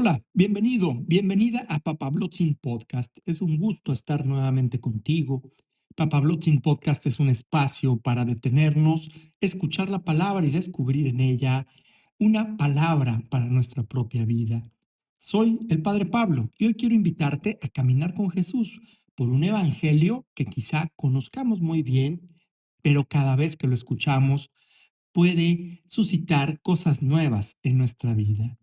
Hola, bienvenido, bienvenida a Papablotzin Podcast. Es un gusto estar nuevamente contigo. Papablotzin Podcast es un espacio para detenernos, escuchar la palabra y descubrir en ella una palabra para nuestra propia vida. Soy el Padre Pablo y hoy quiero invitarte a caminar con Jesús por un evangelio que quizá conozcamos muy bien, pero cada vez que lo escuchamos puede suscitar cosas nuevas en nuestra vida.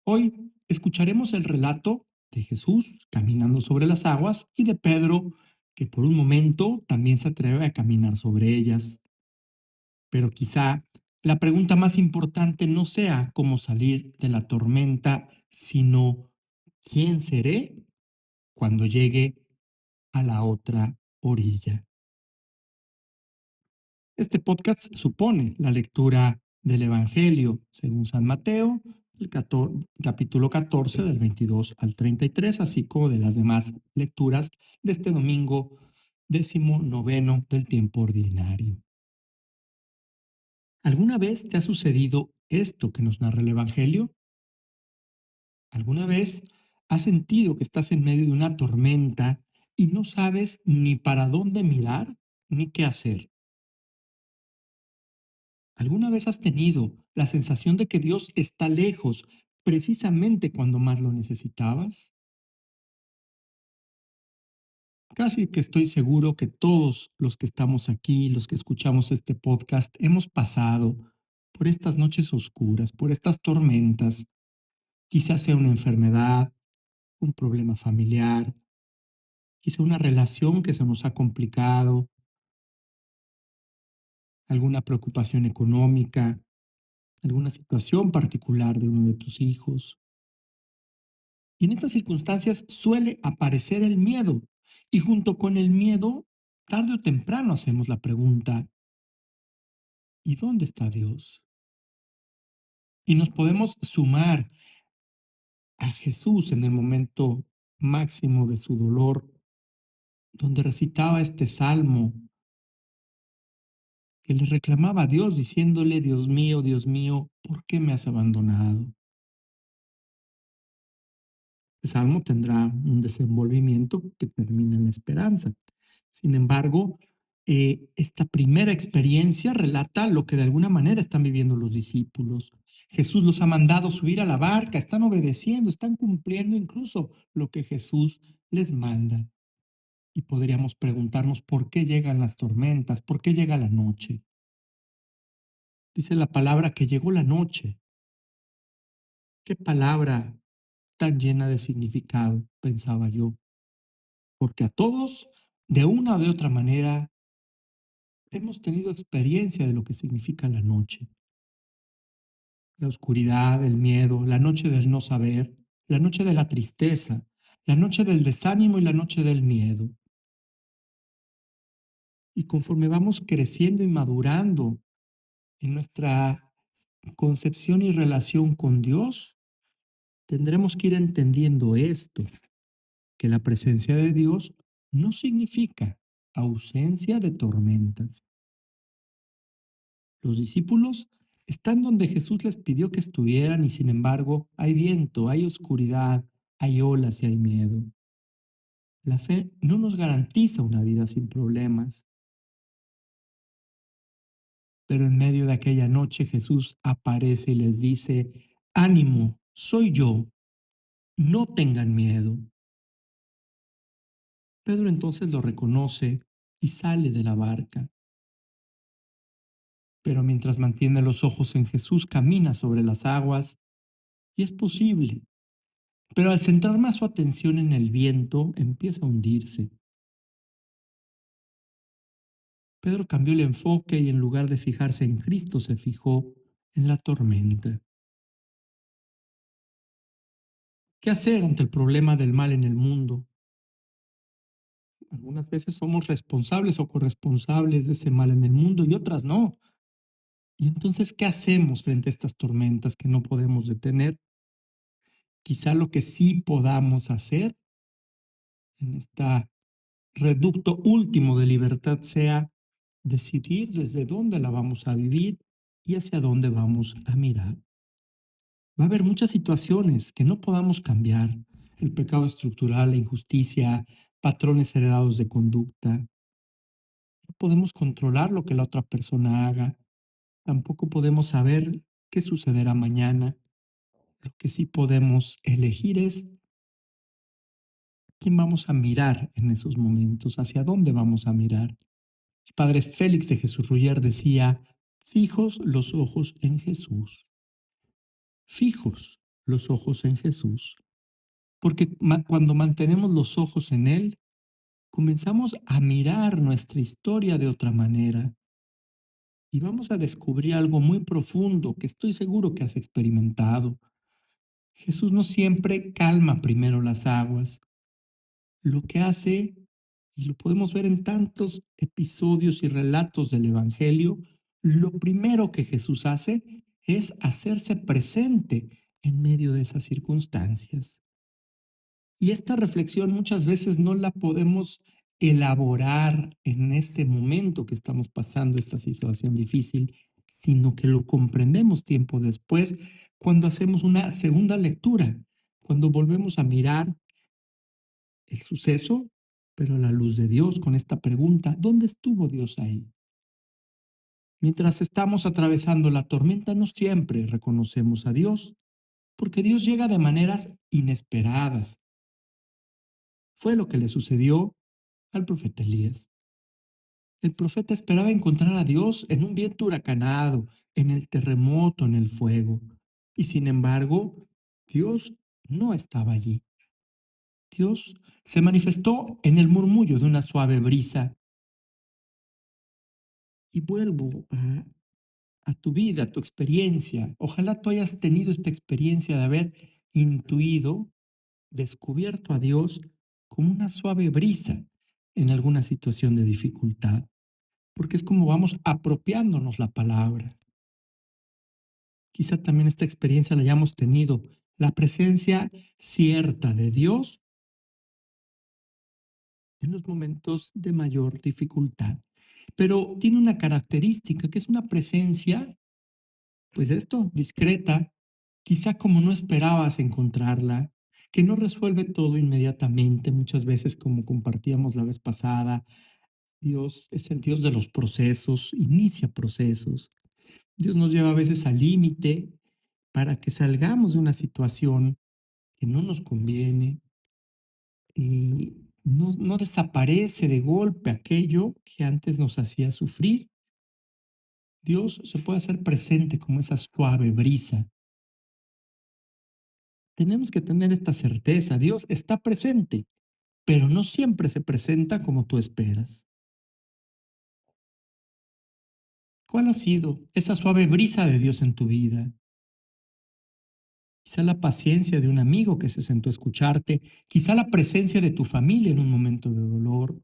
Hoy escucharemos el relato de Jesús caminando sobre las aguas y de Pedro, que por un momento también se atreve a caminar sobre ellas. Pero quizá la pregunta más importante no sea cómo salir de la tormenta, sino ¿quién seré cuando llegue a la otra orilla? Este podcast supone la lectura del Evangelio según San Mateo, el capítulo 14 del 22 al 33, así como de las demás lecturas de este domingo 19 del tiempo ordinario. ¿Alguna vez te ha sucedido esto que nos narra el Evangelio? ¿Alguna vez has sentido que estás en medio de una tormenta y no sabes ni para dónde mirar ni qué hacer? ¿Alguna vez has tenido la sensación de que Dios está lejos precisamente cuando más lo necesitabas? Casi que estoy seguro que todos los que estamos aquí, los que escuchamos este podcast, hemos pasado por estas noches oscuras, por estas tormentas. Quizás sea una enfermedad, un problema familiar, quizá una relación que se nos ha complicado, alguna preocupación económica, alguna situación particular de uno de tus hijos. Y en estas circunstancias suele aparecer el miedo. Y junto con el miedo, tarde o temprano hacemos la pregunta, ¿y dónde está Dios? Y nos podemos sumar a Jesús en el momento máximo de su dolor, donde recitaba este salmo que le reclamaba a Dios diciéndole, Dios mío, ¿por qué me has abandonado? El salmo tendrá un desenvolvimiento que termina en la esperanza. Sin embargo, esta primera experiencia relata lo que de alguna manera están viviendo los discípulos. Jesús los ha mandado subir a la barca, están obedeciendo, están cumpliendo incluso lo que Jesús les manda. Y podríamos preguntarnos por qué llegan las tormentas, por qué llega la noche. Dice la palabra que llegó la noche. Qué palabra tan llena de significado, pensaba yo, porque a todos, de una o de otra manera, hemos tenido experiencia de lo que significa la noche. La oscuridad, el miedo, la noche del no saber, la noche de la tristeza, la noche del desánimo y la noche del miedo. Y conforme vamos creciendo y madurando en nuestra concepción y relación con Dios, tendremos que ir entendiendo esto, que la presencia de Dios no significa ausencia de tormentas. Los discípulos están donde Jesús les pidió que estuvieran y sin embargo hay viento, hay oscuridad, hay olas y hay miedo. La fe no nos garantiza una vida sin problemas, pero en medio de aquella noche Jesús aparece y les dice, ánimo, soy yo, no tengan miedo. Pedro entonces lo reconoce y sale de la barca, pero mientras mantiene los ojos en Jesús camina sobre las aguas y es posible. Pero al centrar más su atención en el viento, empieza a hundirse. Pedro cambió el enfoque y en lugar de fijarse en Cristo, se fijó en la tormenta. ¿Qué hacer ante el problema del mal en el mundo? Algunas veces somos responsables o corresponsables de ese mal en el mundo y otras no. Y entonces, ¿qué hacemos frente a estas tormentas que no podemos detener? Quizá lo que sí podamos hacer en este reducto último de libertad sea decidir desde dónde la vamos a vivir y hacia dónde vamos a mirar. Va a haber muchas situaciones que no podamos cambiar. El pecado estructural, la injusticia, patrones heredados de conducta. No podemos controlar lo que la otra persona haga. Tampoco podemos saber qué sucederá mañana. Lo que sí podemos elegir es quién vamos a mirar en esos momentos, hacia dónde vamos a mirar. El padre Félix de Jesús Ruyer decía, fijos los ojos en Jesús, fijos los ojos en Jesús, porque cuando mantenemos los ojos en Él, comenzamos a mirar nuestra historia de otra manera y vamos a descubrir algo muy profundo que estoy seguro que has experimentado. Jesús no siempre calma primero las aguas. Lo que hace, y lo podemos ver en tantos episodios y relatos del Evangelio, lo primero que Jesús hace es hacerse presente en medio de esas circunstancias. Y esta reflexión muchas veces no la podemos elaborar en este momento que estamos pasando esta situación difícil, sino que lo comprendemos tiempo después cuando hacemos una segunda lectura, cuando volvemos a mirar el suceso, pero a la luz de Dios con esta pregunta, ¿dónde estuvo Dios ahí? Mientras estamos atravesando la tormenta, no siempre reconocemos a Dios, porque Dios llega de maneras inesperadas. Fue lo que le sucedió al profeta Elías. El profeta esperaba encontrar a Dios en un viento huracanado, en el terremoto, en el fuego. Y sin embargo, Dios no estaba allí. Dios se manifestó en el murmullo de una suave brisa. Y vuelvo a tu vida, a tu experiencia. Ojalá tú hayas tenido esta experiencia de haber intuido, descubierto a Dios como una suave brisa en alguna situación de dificultad, porque es como vamos apropiándonos la palabra. Quizá también esta experiencia la hayamos tenido, la presencia cierta de Dios en los momentos de mayor dificultad. Pero tiene una característica que es una presencia, pues esto, discreta, quizá como no esperabas encontrarla, que no resuelve todo inmediatamente, muchas veces como compartíamos la vez pasada, Dios es el Dios de los procesos, inicia procesos. Dios nos lleva a veces al límite para que salgamos de una situación que no nos conviene y no desaparece de golpe aquello que antes nos hacía sufrir. Dios se puede hacer presente como esa suave brisa. Tenemos que tener esta certeza, Dios está presente, pero no siempre se presenta como tú esperas. ¿Cuál ha sido esa suave brisa de Dios en tu vida? Quizá la paciencia de un amigo que se sentó a escucharte, quizá la presencia de tu familia en un momento de dolor,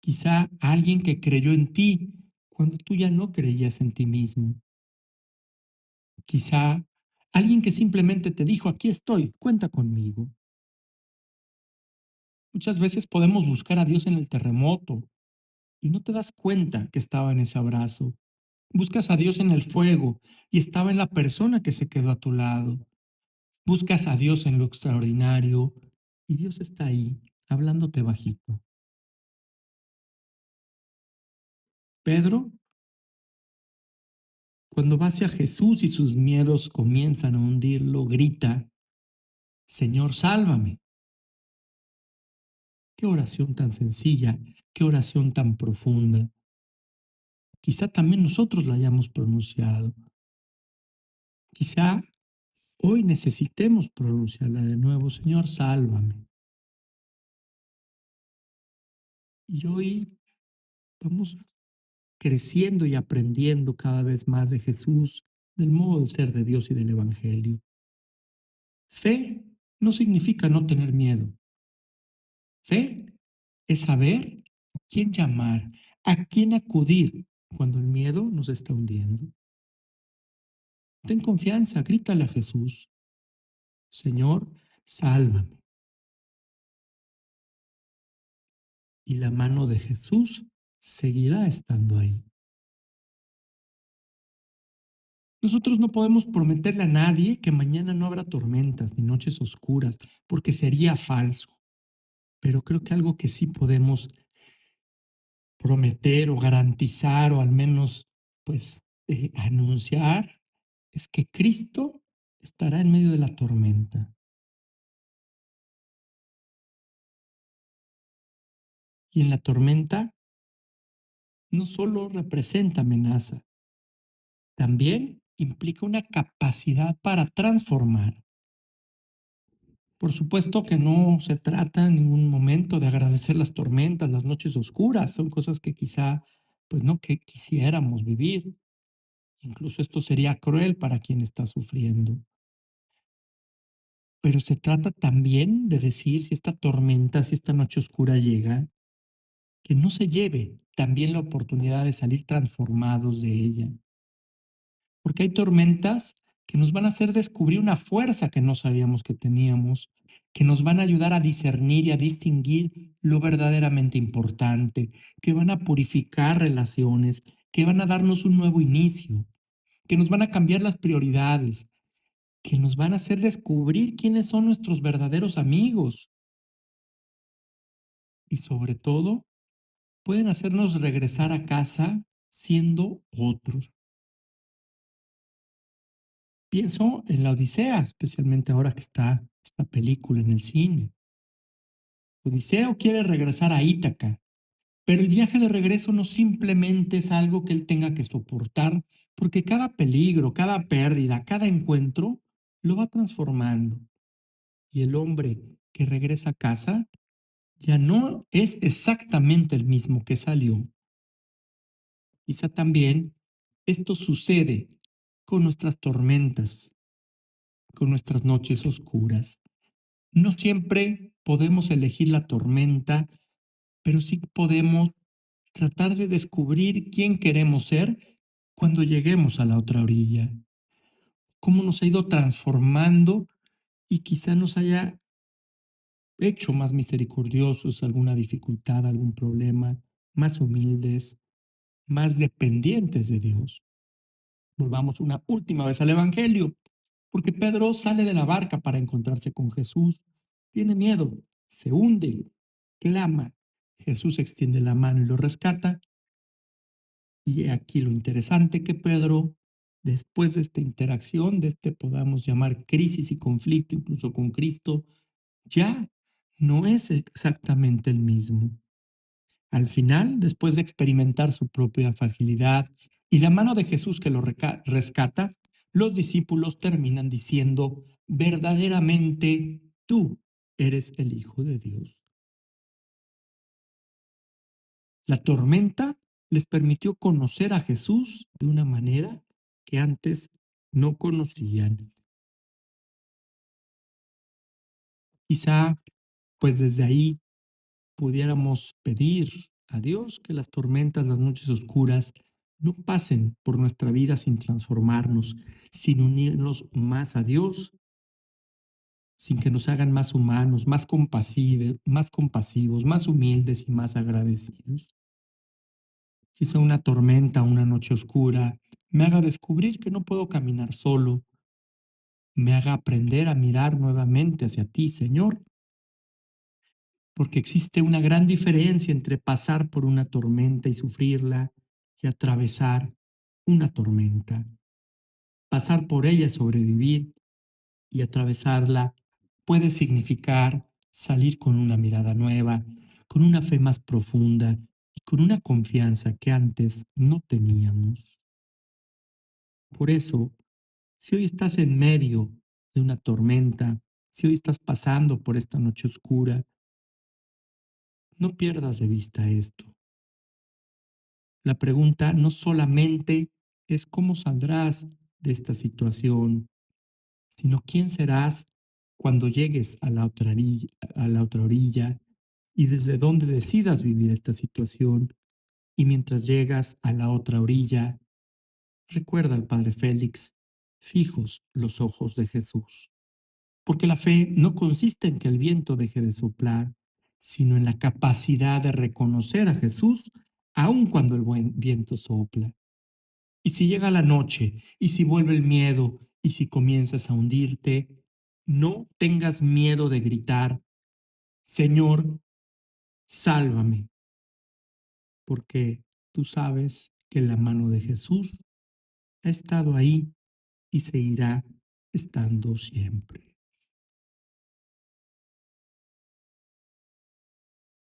quizá alguien que creyó en ti cuando tú ya no creías en ti mismo, quizá alguien que simplemente te dijo, aquí estoy, cuenta conmigo. Muchas veces podemos buscar a Dios en el terremoto y no te das cuenta que estaba en ese abrazo. Buscas a Dios en el fuego y estaba en la persona que se quedó a tu lado. Buscas a Dios en lo extraordinario y Dios está ahí, hablándote bajito. Pedro, cuando va hacia Jesús y sus miedos comienzan a hundirlo, grita, Señor, sálvame. Qué oración tan sencilla, qué oración tan profunda. Quizá también nosotros la hayamos pronunciado. Quizá hoy necesitemos pronunciarla de nuevo, Señor, sálvame. Y hoy vamos creciendo y aprendiendo cada vez más de Jesús, del modo de ser de Dios y del Evangelio. Fe no significa no tener miedo. Fe es saber a quién llamar, a quién acudir cuando el miedo nos está hundiendo. Ten confianza, grítale a Jesús, Señor, sálvame. Y la mano de Jesús seguirá estando ahí. Nosotros no podemos prometerle a nadie que mañana no habrá tormentas ni noches oscuras, porque sería falso. Pero creo que algo que sí podemos prometer o garantizar o al menos, pues, anunciar es que Cristo estará en medio de la tormenta. Y en la tormenta no solo representa amenaza, también implica una capacidad para transformar. Por supuesto que no se trata en ningún momento de agradecer las tormentas, las noches oscuras, son cosas que quizá, pues no que quisiéramos vivir. Incluso esto sería cruel para quien está sufriendo. Pero se trata también de decir si esta tormenta, si esta noche oscura llega, que no se lleve también la oportunidad de salir transformados de ella. Porque hay tormentas que nos van a hacer descubrir una fuerza que no sabíamos que teníamos, que nos van a ayudar a discernir y a distinguir lo verdaderamente importante, que van a purificar relaciones, que van a darnos un nuevo inicio, que nos van a cambiar las prioridades, que nos van a hacer descubrir quiénes son nuestros verdaderos amigos y sobre todo pueden hacernos regresar a casa siendo otros. Pienso en la Odisea, especialmente ahora que está esta película en el cine. Odiseo quiere regresar a Ítaca, pero el viaje de regreso no simplemente es algo que él tenga que soportar, porque cada peligro, cada pérdida, cada encuentro lo va transformando. Y el hombre que regresa a casa ya no es exactamente el mismo que salió. Quizá también esto sucede con nuestras tormentas, con nuestras noches oscuras. No siempre podemos elegir la tormenta, pero sí podemos tratar de descubrir quién queremos ser cuando lleguemos a la otra orilla, cómo nos ha ido transformando y quizá nos haya hecho más misericordiosos, alguna dificultad, algún problema, más humildes, más dependientes de Dios. Volvamos una última vez al Evangelio, porque Pedro sale de la barca para encontrarse con Jesús. Tiene miedo, se hunde, clama. Jesús extiende la mano y lo rescata. Y he aquí lo interesante que Pedro, después de esta interacción, de este podamos llamar crisis y conflicto, incluso con Cristo, ya no es exactamente el mismo. Al final, después de experimentar su propia fragilidad y la mano de Jesús que lo rescata, los discípulos terminan diciendo, verdaderamente tú eres el Hijo de Dios. La tormenta les permitió conocer a Jesús de una manera que antes no conocían. Quizá, pues desde ahí pudiéramos pedir a Dios que las tormentas, las noches oscuras, no pasen por nuestra vida sin transformarnos, sin unirnos más a Dios, sin que nos hagan más humanos, más compasivos, más humildes y más agradecidos. Quizá una tormenta, una noche oscura, me haga descubrir que no puedo caminar solo, me haga aprender a mirar nuevamente hacia ti, Señor, porque existe una gran diferencia entre pasar por una tormenta y sufrirla y atravesar una tormenta. Pasar por ella es sobrevivir y atravesarla puede significar salir con una mirada nueva, con una fe más profunda y con una confianza que antes no teníamos. Por eso, si hoy estás en medio de una tormenta, si hoy estás pasando por esta noche oscura, no pierdas de vista esto. La pregunta no solamente es cómo saldrás de esta situación, sino quién serás cuando llegues a la otra orilla y desde dónde decidas vivir esta situación. Y mientras llegas a la otra orilla, recuerda al Padre Félix, fijos los ojos de Jesús. Porque la fe no consiste en que el viento deje de soplar, sino en la capacidad de reconocer a Jesús aun cuando el buen viento sopla. Y si llega la noche, y si vuelve el miedo, y si comienzas a hundirte, no tengas miedo de gritar, Señor, sálvame, porque tú sabes que la mano de Jesús ha estado ahí y seguirá estando siempre.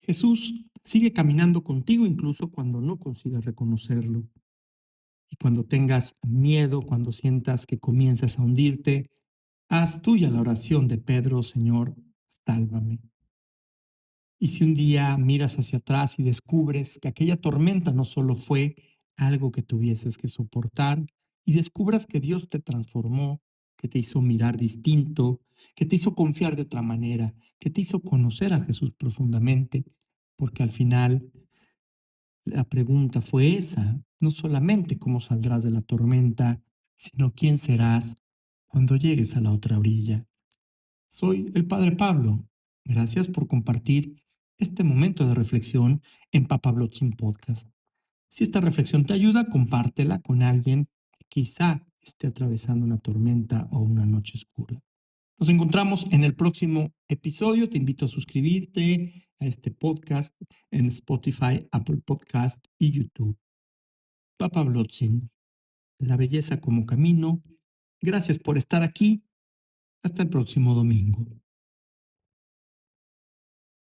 Jesús sigue caminando contigo incluso cuando no consigas reconocerlo. Y cuando tengas miedo, cuando sientas que comienzas a hundirte, haz tuya la oración de Pedro, Señor, sálvame. Y si un día miras hacia atrás y descubres que aquella tormenta no solo fue algo que tuvieses que soportar, y descubras que Dios te transformó, que te hizo mirar distinto, que te hizo confiar de otra manera, que te hizo conocer a Jesús profundamente, porque al final la pregunta fue esa, no solamente cómo saldrás de la tormenta, sino quién serás cuando llegues a la otra orilla. Soy el Padre Pablo. Gracias por compartir este momento de reflexión en Papa Blogging Podcast. Si esta reflexión te ayuda, compártela con alguien que quizá esté atravesando una tormenta o una noche oscura. Nos encontramos en el próximo episodio. Te invito a suscribirte a este podcast en Spotify, Apple Podcast y YouTube. Papa Blogging, la belleza como camino. Gracias por estar aquí. Hasta el próximo domingo.